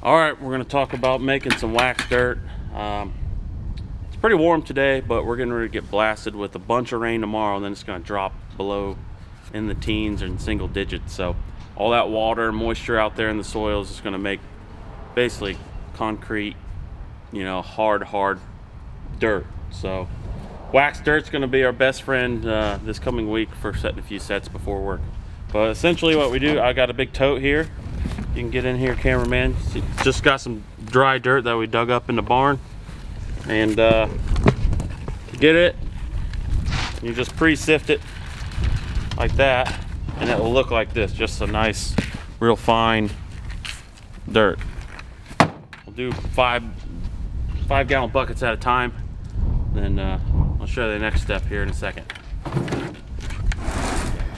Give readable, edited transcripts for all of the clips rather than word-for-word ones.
All right, we're going to talk about making some wax dirt. It's pretty warm today, but we're getting ready to get blasted with a bunch of rain tomorrow, and then it's going to drop below in the teens or in single digits. So all that water and moisture out there in the soil is just going to make basically concrete, hard dirt. So wax dirt's going to be our best friend this coming week for setting a few sets before work. But essentially what we do, I got a big tote here. You can get in here, cameraman. See, just got some dry dirt that we dug up in the barn, and get it. You just pre-sift it like that, and it will look like this. Just a nice, real fine dirt. We'll do five gallon buckets at a time. Then I'll show you the next step here in a second.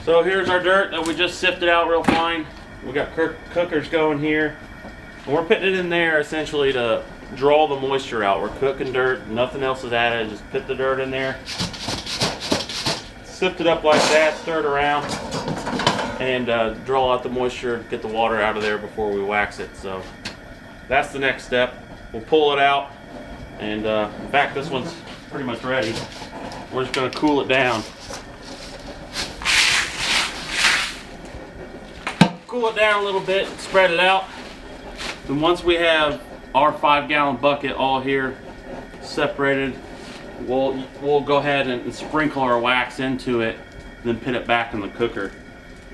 So here's our dirt that we just sifted out real fine. We got cookers going here. And we're putting it in there essentially to draw the moisture out. We're cooking dirt, nothing else is added. Just put the dirt in there, sift it up like that, stir it around, and draw out the moisture, get the water out of there before we wax it. So that's the next step. We'll pull it out, and in fact, this one's pretty much ready. We're just going to cool it down. Cool it down a little bit, spread it out. Then once we have our 5 gallon bucket all here separated, we'll go ahead and sprinkle our wax into it, then put it back in the cooker.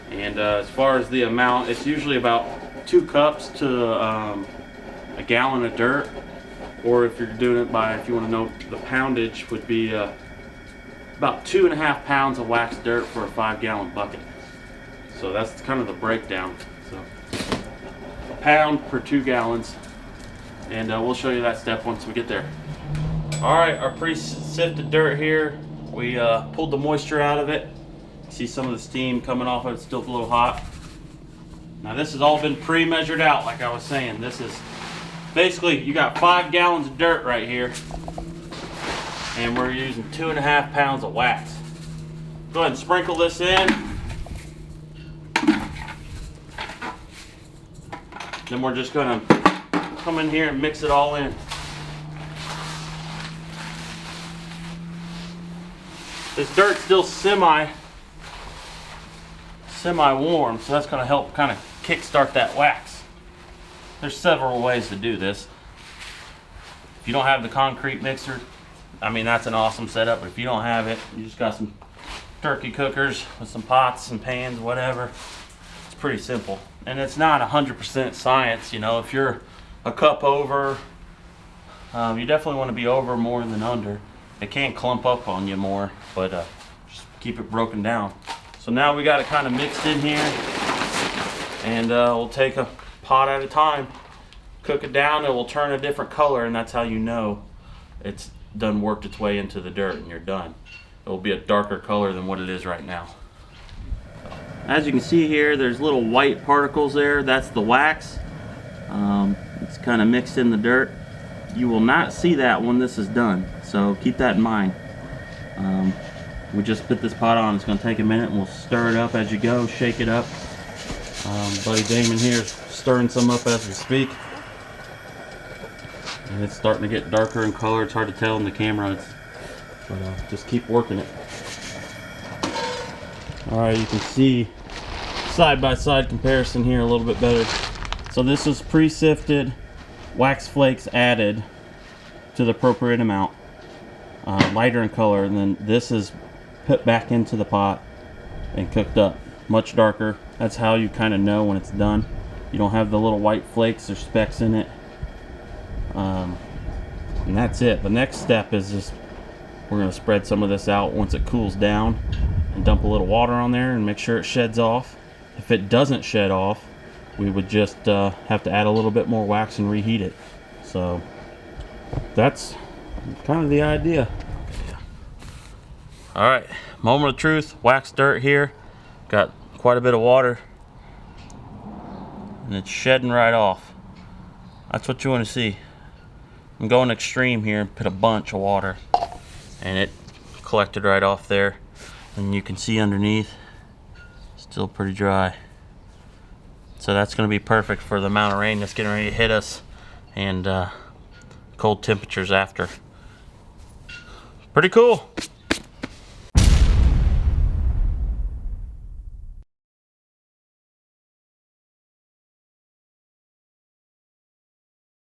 And as far as the amount, it's usually about 2 cups to a gallon of dirt. Or if you're doing it by, if you want to know the poundage, would be about 2.5 pounds of wax dirt for a 5 gallon bucket. So that's kind of the breakdown. So a pound per 2 gallons, and we'll show you that step once we get there. All right, our pre-sifted dirt here, we pulled the moisture out of it. See some of the steam coming off of it, still a little hot. Now this has all been pre-measured out, like I was saying. This is basically, you got 5 gallons of dirt right here, and we're using 2.5 pounds of wax. Go ahead and sprinkle this in. Then we're just gonna come in here and mix it all in. This dirt's still semi warm, so that's gonna help kind of kickstart that wax. There's several ways to do this. If you don't have the concrete mixer, I mean, that's an awesome setup, but if you don't have it, you just got some turkey cookers with some pots and pans, whatever. It's pretty simple. And it's not 100% science, if you're a cup over, you definitely want to be over more than under. It can clump up on you more, but just keep it broken down. So now we got it kind of mixed in here, and we'll take a pot at a time, cook it down, it will turn a different color, and that's how you know it's done worked its way into the dirt and you're done. It will be a darker color than what it is right now. As you can see here, there's little white particles there. That's the wax. It's kind of mixed in the dirt. You will not see that when this is done, so keep that in mind. We just put this pot on. It's going to take a minute, and we'll stir it up as you go, shake it up. Buddy Damon here is stirring some up as we speak. And it's starting to get darker in color. It's hard to tell in the camera, but just keep working it. Alright, you can see side-by-side comparison here a little bit better. So this is pre-sifted, wax flakes added to the appropriate amount, lighter in color, and then this is put back into the pot and cooked up, much darker. That's how you kind of know when it's done. You don't have the little white flakes or specks in it. And that's it. The next step is just, we're going to spread some of this out once it cools down, and dump a little water on there and make sure it sheds off. If it doesn't shed off, we would just have to add a little bit more wax and reheat it. So that's kind of the idea. All right, moment of truth. Wax dirt here, got quite a bit of water, and it's shedding right off. That's what you want to see. I'm going extreme here and put a bunch of water, and it collected right off there. And you can see underneath, still pretty dry. So that's going to be perfect for the amount of rain that's getting ready to hit us and cold temperatures after. Pretty cool.